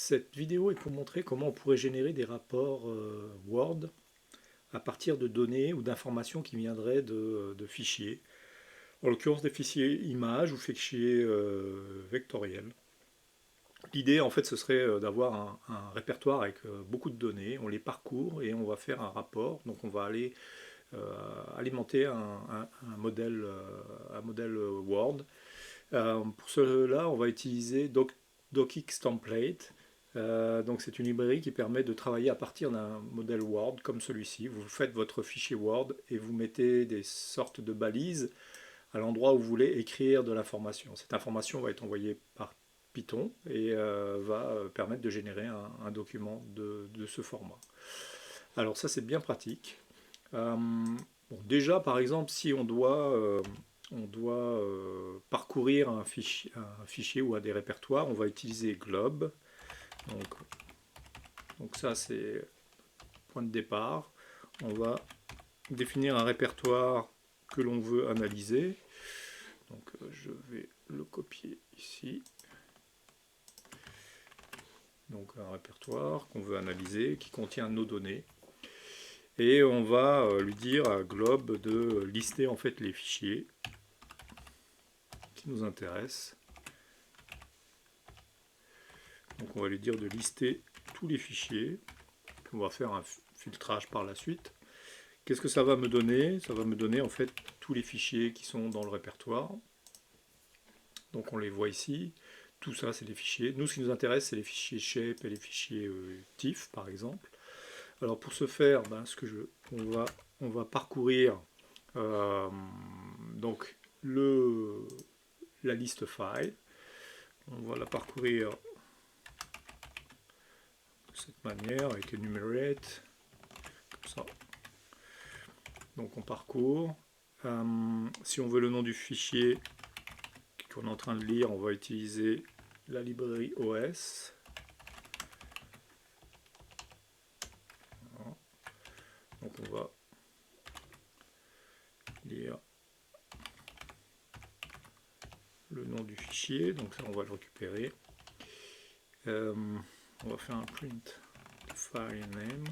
Cette vidéo est pour montrer comment on pourrait générer des rapports Word à partir de données ou d'informations qui viendraient de fichiers. En l'occurrence des fichiers images ou fichiers vectoriels. L'idée en fait ce serait d'avoir un répertoire avec beaucoup de données, on les parcourt et on va faire un rapport. Donc on va aller alimenter un modèle Word. Pour cela, on va utiliser DocX Template. Donc c'est une librairie qui permet de travailler à partir d'un modèle Word comme celui-ci. Vous faites votre fichier Word et vous mettez des sortes de balises à l'endroit où vous voulez écrire de l'information. Cette information va être envoyée par Python et va permettre de générer un document de ce format. Alors ça c'est bien pratique. Bon, déjà par exemple si on doit parcourir un fichier ou à des répertoires, on va utiliser glob. Donc, donc ça c'est le point de départ. On va définir un répertoire que l'on veut analyser. Donc je vais le copier ici. Donc un répertoire qu'on veut analyser qui contient nos données. Et on va lui dire à glob de lister en fait les fichiers qui nous intéressent. Donc on va lui dire de lister tous les fichiers. On va faire un filtrage par la suite. Qu'est-ce que ça va me donner? Ça va me donner en fait tous les fichiers qui sont dans le répertoire. Donc on les voit ici. Tout ça c'est les fichiers. Nous ce qui nous intéresse c'est les fichiers shape et les fichiers TIFF par exemple. Alors pour ce faire, on va parcourir donc la liste file. On va la parcourir de cette manière avec enumerate, comme ça. Donc on parcourt. Si on veut le nom du fichier qu'on est en train de lire, on va utiliser la librairie OS. Voilà. Donc on va lire le nom du fichier, donc ça on va le récupérer. On va faire un print file name.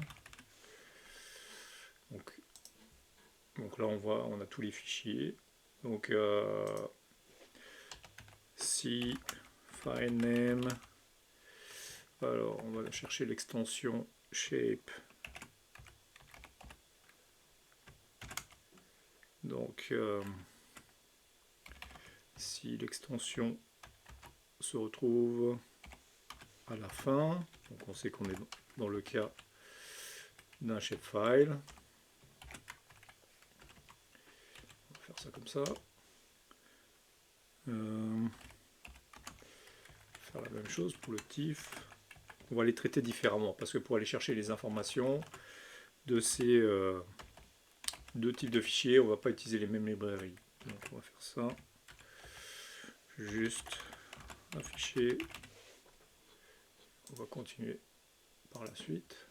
Donc là on a tous les fichiers. Donc si file name, alors on va chercher l'extension shape. Donc si l'extension se retrouve à la fin, donc on sait qu'on est dans le cas d'un shapefile. On va faire ça comme ça. Faire la même chose pour le TIFF. On va les traiter différemment parce que pour aller chercher les informations de ces deux types de fichiers, on ne va pas utiliser les mêmes librairies. Donc on va faire ça. Juste un fichier. On va continuer par la suite.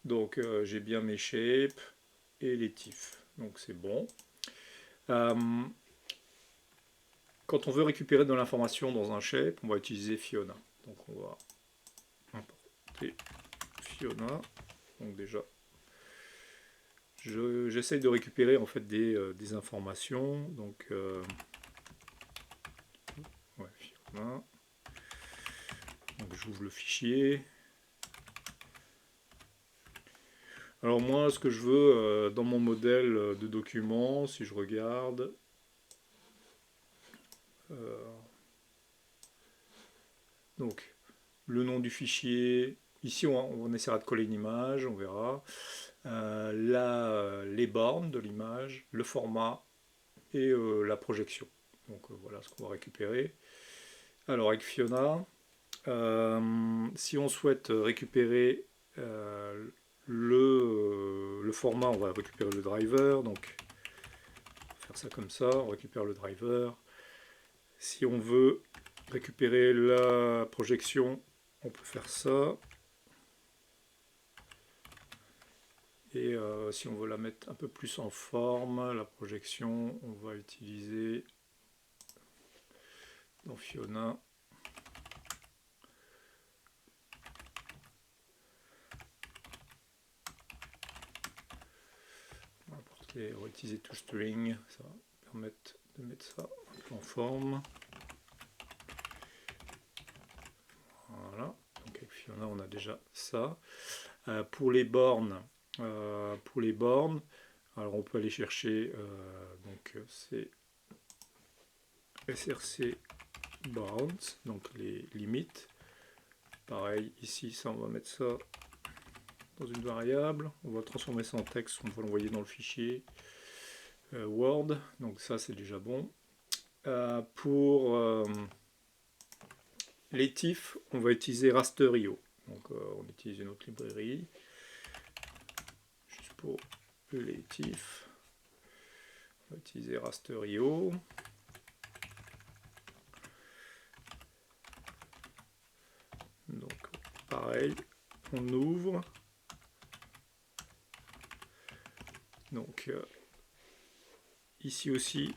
Donc j'ai bien mes shapes et les TIFF. Donc c'est bon. Quand on veut récupérer de l'information dans un shape, on va utiliser Fiona. Donc on va importer Fiona. Donc déjà, j'essaye de récupérer en fait des informations. Donc ouais, Fiona. Donc j'ouvre le fichier. Alors moi, ce que je veux dans mon modèle de document, si je regarde, donc le nom du fichier, ici on essaiera de coller une image, on verra, les bornes de l'image, le format et la projection. Donc voilà ce qu'on va récupérer. Alors avec Fiona, si on souhaite récupérer le format, on va récupérer le driver, donc on va faire ça comme ça, on récupère le driver. Si on veut récupérer la projection, on peut faire ça. Et si on veut la mettre un peu plus en forme, la projection, on va utiliser dans Fiona on va utiliser toString, ça va permettre de mettre ça en forme. Voilà, donc avec Fiona on a déjà ça. Pour les bornes, alors on peut aller chercher, donc c'est src bounds, donc les limites. Pareil, ici, ça, on va mettre ça dans une variable. On va transformer ça en texte, on va l'envoyer dans le fichier Word. Donc ça, c'est déjà bon. Pour les TIFF, on va utiliser Raster.io. Donc on utilise une autre librairie. Juste pour les TIFF, on va utiliser Raster.io. Donc pareil, on ouvre. Donc ici aussi,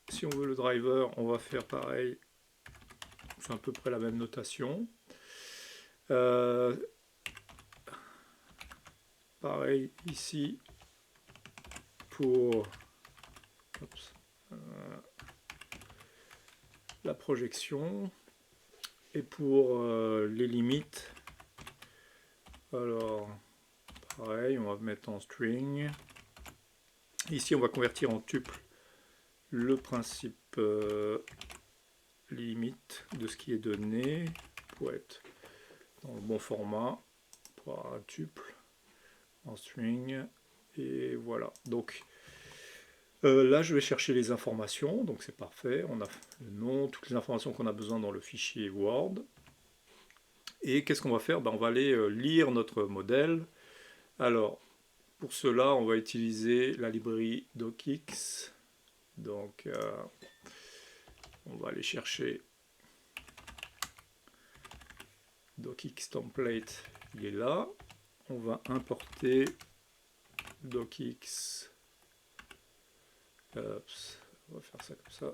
si on veut le driver, on va faire pareil. C'est à peu près la même notation. Pareil ici pour la projection. Et pour les limites, alors pareil, on va mettre en string. Ici, on va convertir en tuple le principe limite de ce qui est donné pour être dans le bon format, pour avoir un tuple en string. Et voilà. Donc là, je vais chercher les informations, donc c'est parfait. On a le nom, toutes les informations qu'on a besoin dans le fichier Word. Et qu'est-ce qu'on va faire? On va aller lire notre modèle. Alors, pour cela, on va utiliser la librairie docx. Donc, on va aller chercher docx template, il est là. On va importer docx. On va faire ça comme ça.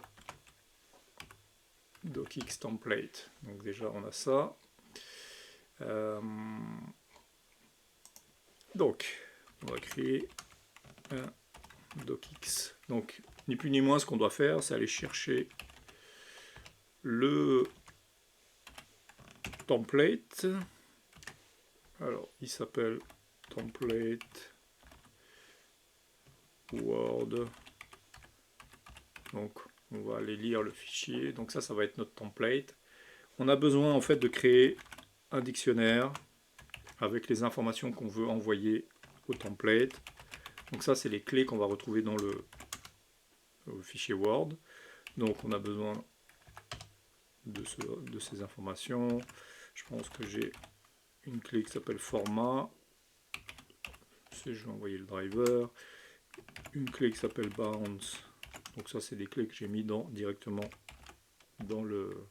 Docx template. Donc déjà, on a ça. Donc, on va créer un docx. Donc, ni plus ni moins, ce qu'on doit faire, c'est aller chercher le template. Alors, il s'appelle template Word. Donc, on va aller lire le fichier. Donc ça va être notre template. On a besoin en fait de créer un dictionnaire avec les informations qu'on veut envoyer au template. Donc ça, c'est les clés qu'on va retrouver dans le fichier Word. Donc on a besoin de ces informations. Je pense que j'ai une clé qui s'appelle format. Je vais envoyer le driver. Une clé qui s'appelle bounds. Donc ça, c'est des clés que j'ai mis directement dans le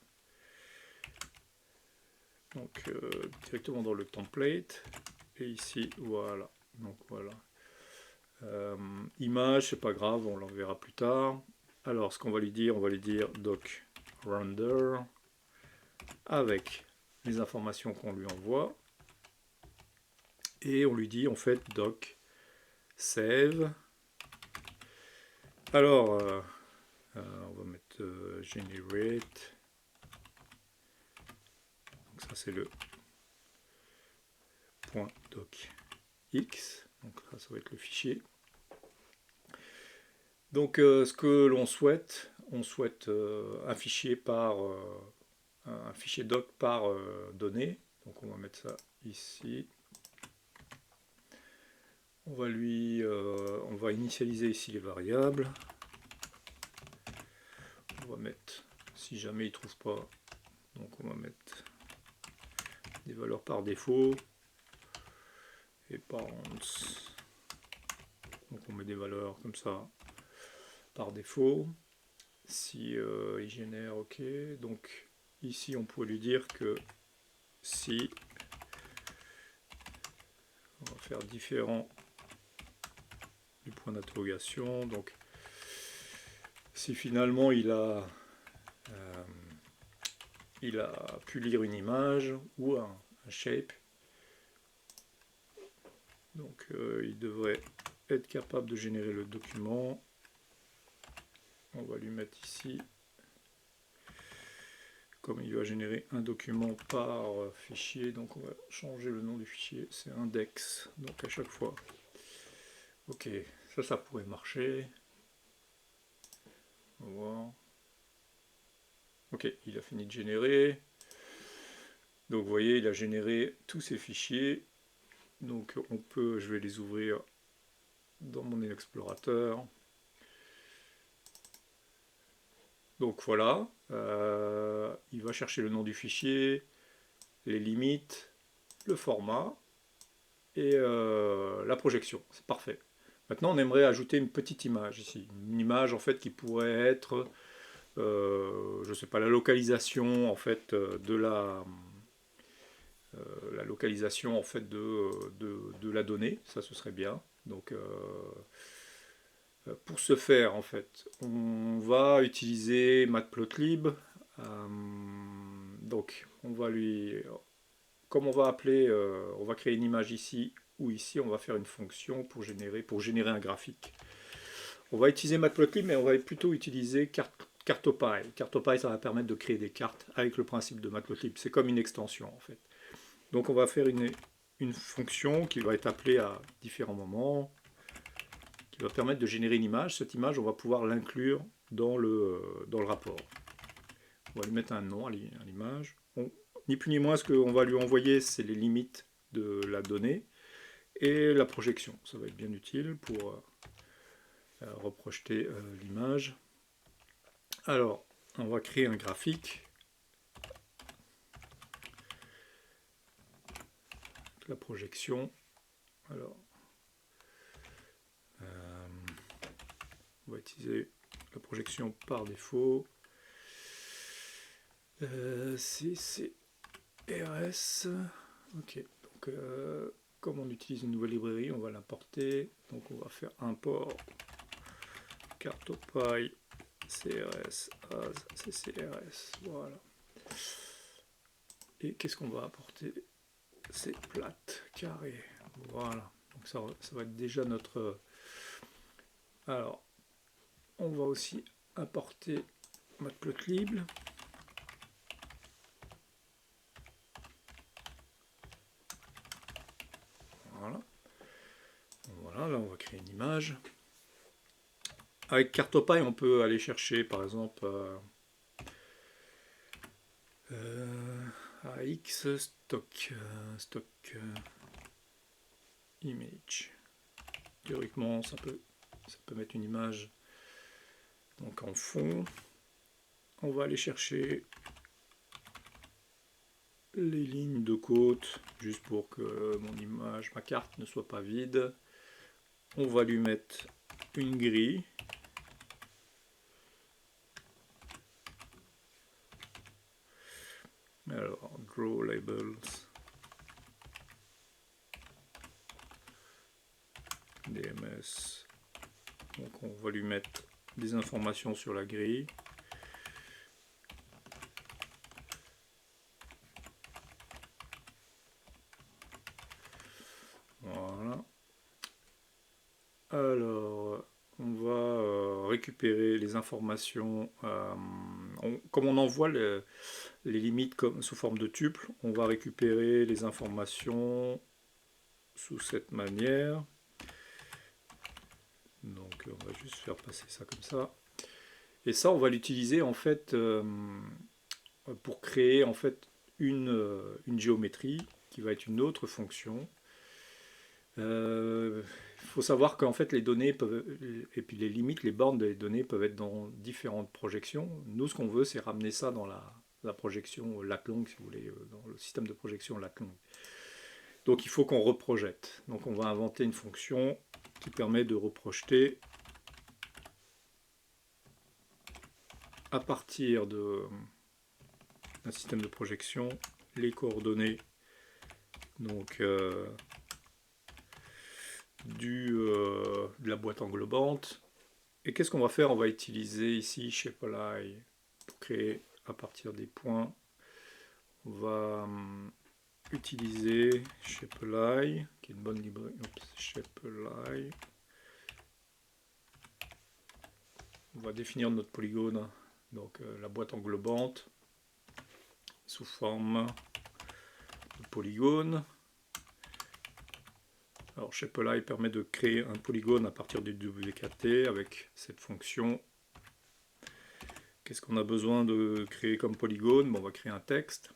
directement dans le template. Et ici, voilà. Donc voilà. Image, c'est pas grave, on l'enverra plus tard. Alors, ce qu'on va lui dire, on va lui dire doc render avec les informations qu'on lui envoie. Et on lui dit en fait doc save. Alors, on va mettre generate. Donc ça c'est le .docx. Donc là, ça va être le fichier. Donc ce que l'on souhaite, on souhaite un fichier doc par donnée. Donc on va mettre ça ici. On va initialiser ici les variables. On va mettre, si jamais il ne trouve pas, donc on va mettre des valeurs par défaut et parents. Donc on met des valeurs comme ça par défaut. Si il génère, ok. Donc ici on pourrait lui dire que si on va faire différent du point d'interrogation. Donc si finalement il a pu lire une image ou un shape, donc il devrait être capable de générer le document. On va lui mettre ici, comme il va générer un document par fichier, donc on va changer le nom du fichier, c'est index, donc à chaque fois. Ok, ça pourrait marcher. On va voir. Ok, il a fini de générer. Donc vous voyez, il a généré tous ces fichiers. Donc on peut, je vais les ouvrir dans mon explorateur. Donc voilà, il va chercher le nom du fichier, les limites, le format et la projection. C'est parfait. Maintenant, on aimerait ajouter une petite image ici. Une image en fait qui pourrait être, je ne sais pas, la localisation en fait de la localisation en fait de la donnée. Ça, ce serait bien. Donc pour ce faire, en fait, on va utiliser Matplotlib. Donc, on va comme on va appeler, on va créer une image ici ou ici, on va faire une fonction pour générer un graphique. On va utiliser Matplotlib, mais on va plutôt utiliser Cartopy. Cartopy, ça va permettre de créer des cartes avec le principe de Matplotlib. C'est comme une extension, en fait. Donc, on va faire une fonction qui va être appelée à différents moments, va permettre de générer une image. Cette image, on va pouvoir l'inclure dans le rapport. On va lui mettre un nom à l'image. Ni plus ni moins, ce qu'on va lui envoyer, c'est les limites de la donnée et la projection. Ça va être bien utile pour reprojeter l'image. Alors, on va créer un graphique. La projection. Alors, on va utiliser la projection par défaut. CCRS. Ok, donc comme on utilise une nouvelle librairie, on va l'importer. Donc on va faire import Cartopy CRS as CCRS. Voilà. Et qu'est-ce qu'on va apporter? C'est plate, carré. Voilà. Donc ça va être déjà notre. Alors, on va aussi importer Matplotlib. Voilà. Voilà, là on va créer une image. Avec Cartopy, on peut aller chercher par exemple AX stock image. Théoriquement, ça peut mettre une image donc en fond. On va aller chercher les lignes de côte juste pour que mon image, ma carte ne soit pas vide. On va lui mettre une grille. Alors, draw labels. DMS. Donc on va lui mettre des informations sur la grille. Voilà. Alors, on va récupérer les informations. Comme on envoie les limites sous forme de tuple, on va récupérer les informations sous cette manière. Donc on va juste faire passer ça comme ça. Et ça, on va l'utiliser en fait pour créer en fait une géométrie qui va être une autre fonction. Il faut savoir qu'en fait les données peuvent, et puis les limites, les bornes des données peuvent être dans différentes projections. Nous, ce qu'on veut, c'est ramener ça dans la projection lat-long, si vous voulez, dans le système de projection lat-long. Donc il faut qu'on reprojette. Donc on va inventer une fonction qui permet de reprojeter à partir d'un système de projection les coordonnées donc de la boîte englobante. Et qu'est-ce qu'on va faire? On va utiliser ici Shapeli pour créer à partir des points. On va utiliser Shapeli, qui est une bonne librairie. Shapeli. on va définir notre polygone, donc la boîte englobante, sous forme de polygone. Alors Shapeify permet de créer un polygone à partir du WKT avec cette fonction. Qu'est-ce qu'on a besoin de créer comme polygone? Bon, on va créer un texte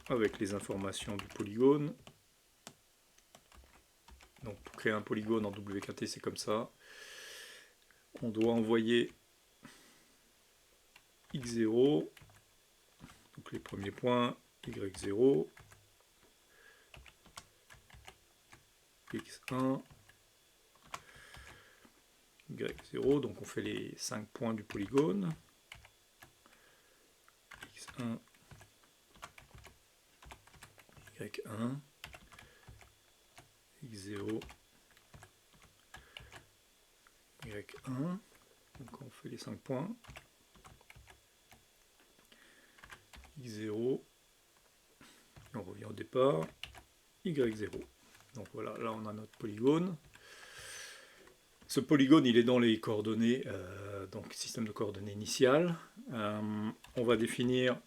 avec les informations du polygone. Donc pour créer un polygone en WKT, c'est comme ça. On doit envoyer x0, donc les premiers points, y0, x1, y0, donc on fait les 5 points du polygone, x1, y1, x0, y1, donc on fait les 5 points, x0, et on revient au départ, y0. Donc voilà, là on a notre polygone. Ce polygone, il est dans les coordonnées, donc système de coordonnées initial. On va définir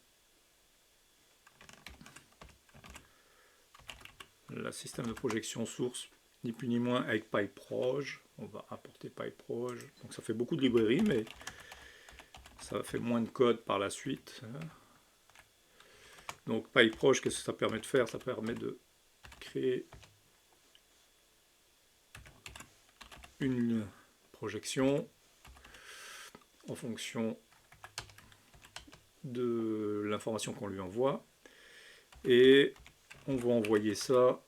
le système de projection source, ni plus ni moins avec PyProj. On va apporter PyProj. Donc ça fait beaucoup de librairies, mais ça fait moins de code par la suite. Donc PyProj, qu'est-ce que ça permet de faire? Ça permet de créer une projection en fonction de l'information qu'on lui envoie, et on va envoyer ça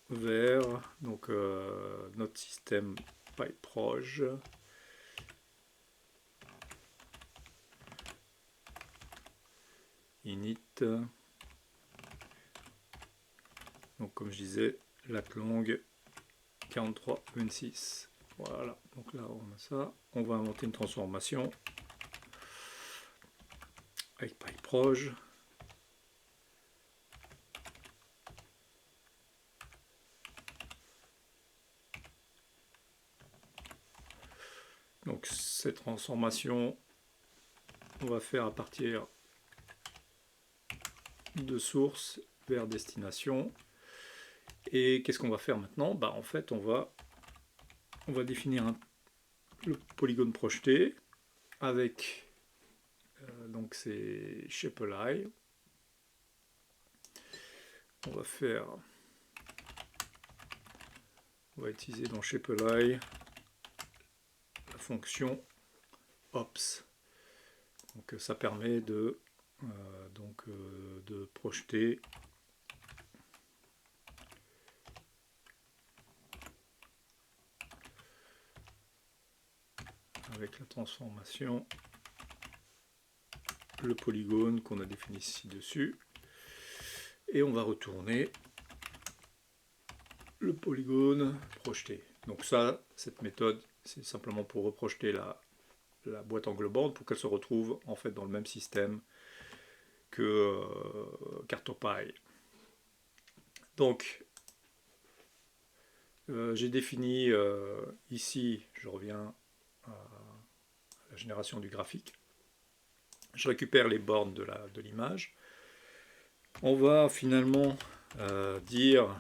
vers donc, notre système PyProj. Init. Donc comme je disais, latlang 4326. Voilà, donc là on a ça. On va inventer une transformation avec PyProj. Donc cette transformation, on va faire à partir de source vers destination. Et qu'est-ce qu'on va faire maintenant? Bah, en fait, on va définir le polygone projeté avec donc c'est Shapeify. On va utiliser dans Shapeify la fonction ops. Donc ça permet de projeter avec la transformation le polygone qu'on a défini ci-dessus, et on va retourner le polygone projeté. Donc ça, cette méthode, c'est simplement pour reprojeter la boîte englobante pour qu'elle se retrouve en fait dans le même système que CartoPy. Donc j'ai défini ici, je reviens à la génération du graphique. Je récupère les bornes de l'image. On va finalement dire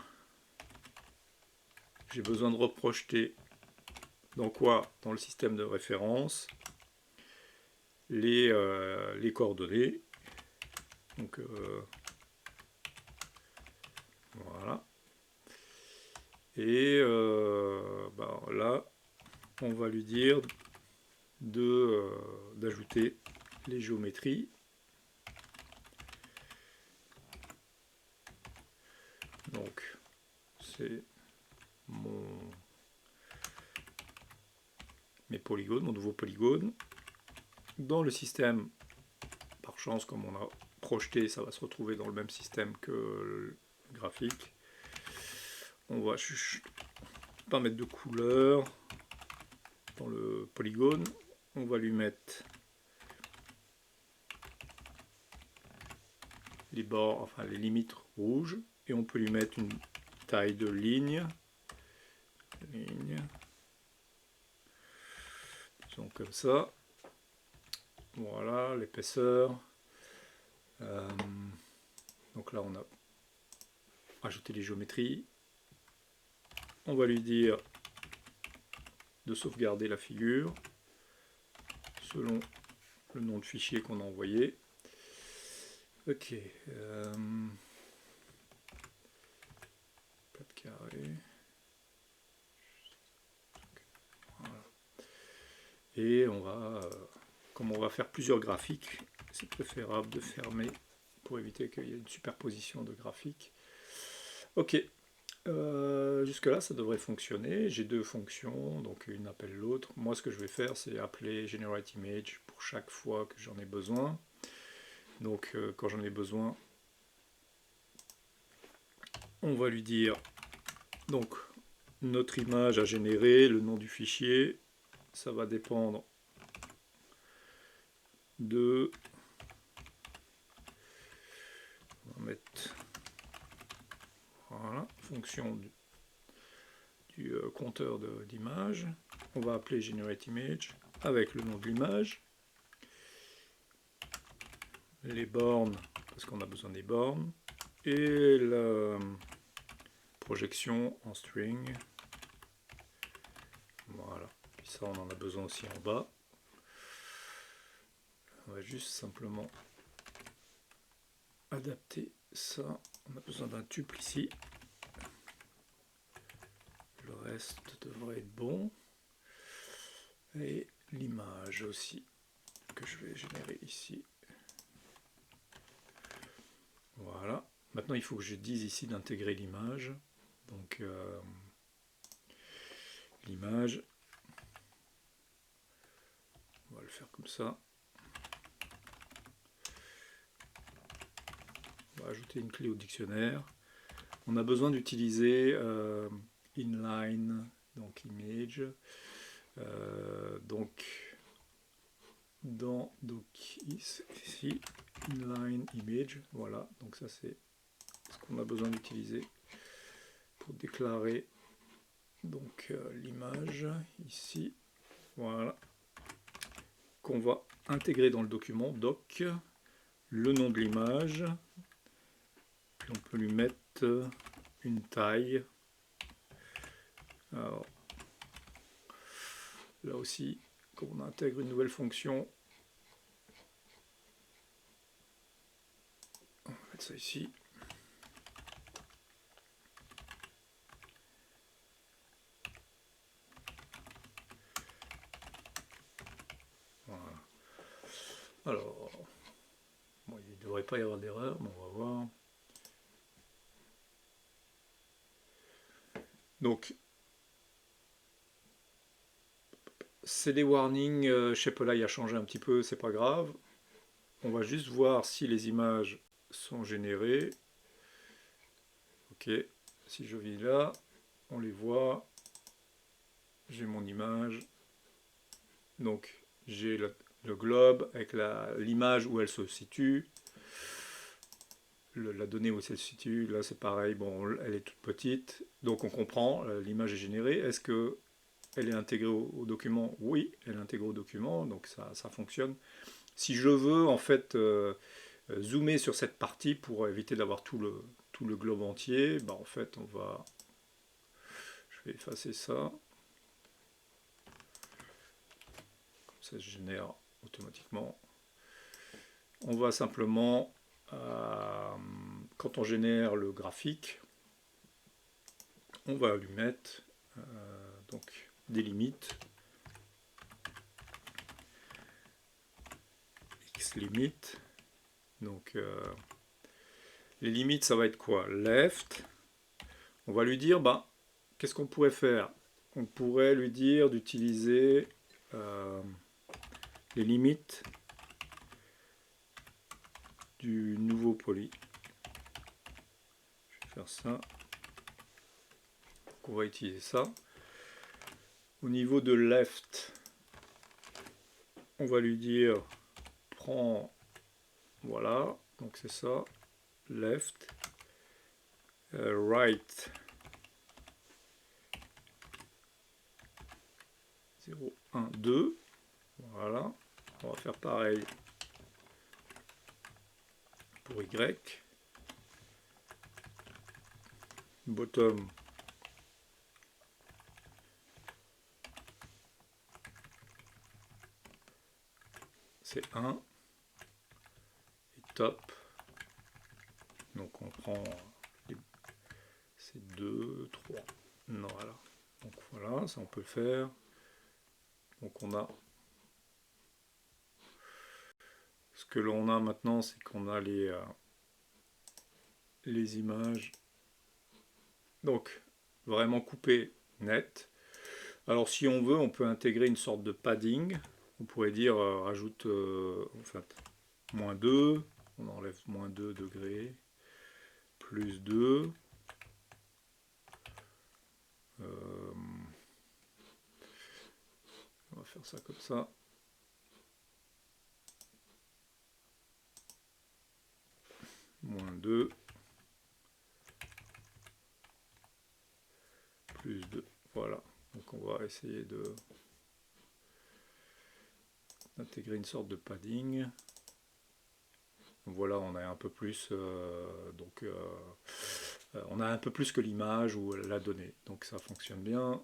j'ai besoin de reprojeter dans quoi? Dans le système de référence les coordonnées. Donc voilà. Et ben, là, on va lui dire d'ajouter les géométries. Donc c'est mes polygones, mon nouveau polygone. Dans le système, par chance, comme on a projeté, ça va se retrouver dans le même système que le graphique. On va pas mettre de couleur dans le polygone. On va lui mettre les bords, enfin les limites rouges, et on peut lui mettre une taille de ligne. Disons comme ça. Voilà, l'épaisseur. Donc là, on a ajouté les géométries. On va lui dire de sauvegarder la figure selon le nom de fichier qu'on a envoyé. Ok. Plate carré. Voilà. Et on va, comme on va faire plusieurs graphiques, c'est préférable de fermer pour éviter qu'il y ait une superposition de graphiques. Ok. Jusque là ça devrait fonctionner. J'ai deux fonctions, donc une appelle l'autre. Moi ce que je vais faire c'est appeler GenerateImage pour chaque fois que j'en ai besoin. Donc quand j'en ai besoin, on va lui dire donc notre image à générer, le nom du fichier, ça va dépendre de, on va mettre, voilà, fonction du compteur d'image. On va appeler GenerateImage avec le nom de l'image, les bornes parce qu'on a besoin des bornes, et la projection en string. Voilà, puis ça on en a besoin aussi en bas. On va juste simplement adapter ça. On a besoin d'un tuple ici. Le reste devrait être bon. Et l'image aussi que je vais générer ici. Voilà. Maintenant il faut que je dise ici d'intégrer l'image. Donc l'image, on va le faire comme ça. On va ajouter une clé au dictionnaire. On a besoin d'utiliser inline, donc image. Donc dans doc ici, inline image, voilà, donc ça c'est ce qu'on a besoin d'utiliser pour déclarer donc l'image ici, voilà, qu'on va intégrer dans le document doc, le nom de l'image, puis on peut lui mettre une taille. Alors là aussi, comme on intègre une nouvelle fonction, on va mettre ça ici. Voilà. Alors, bon, il ne devrait pas y avoir d'erreur, mais on va voir. Donc, c'est des warnings, Shapealike a changé un petit peu, c'est pas grave. On va juste voir si les images sont générées. Ok, si je viens là, on les voit. J'ai mon image. Donc, j'ai le globe avec l'image où elle se situe. La donnée où elle se situe, là c'est pareil, bon, elle est toute petite. Donc on comprend, l'image est générée. Est-ce que elle est intégrée au document? Oui, elle est intégrée au document, donc ça fonctionne. Si je veux en fait zoomer sur cette partie pour éviter d'avoir tout le globe entier, bah, en fait je vais effacer ça. Comme ça se génère automatiquement. On va simplement, quand on génère le graphique, on va lui mettre donc des limites. X-limit. Donc les limites, ça va être quoi? Left. On va lui dire, bah, qu'est-ce qu'on pourrait faire? On pourrait lui dire d'utiliser les limites du nouveau poly. Je vais faire ça. Donc on va utiliser ça. Au niveau de left, on va lui dire prends, voilà, donc c'est ça, left, right, 0, 1, 2, voilà. On va faire pareil pour Y. Bottom, c'est 1. Et top, donc on prend, c'est 2, 3. Non, voilà. Donc voilà, ça on peut le faire. Donc on a, ce que l'on a maintenant, c'est qu'on a les images, donc vraiment coupées net. Alors si on veut, on peut intégrer une sorte de padding. On pourrait dire, rajoute, en fait, -2, on enlève -2 degrés, plus 2. On va faire ça comme ça. -2, plus 2. Voilà. Donc on va essayer d'intégrer une sorte de padding. Voilà, on a un peu plus, on a un peu plus que l'image ou la donnée. Donc ça fonctionne bien.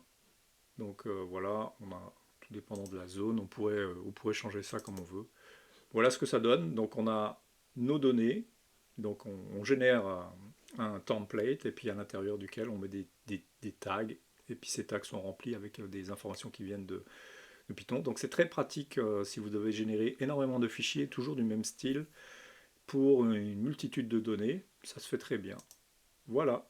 Donc voilà, on a, tout dépendant de la zone, on pourrait changer ça comme on veut. Voilà ce que ça donne. Donc on a nos données. Donc on génère un template et puis à l'intérieur duquel on met des tags. Et puis ces tags sont remplis avec des informations qui viennent de Python. Donc c'est très pratique si vous devez générer énormément de fichiers, toujours du même style, pour une multitude de données. Ça se fait très bien. Voilà.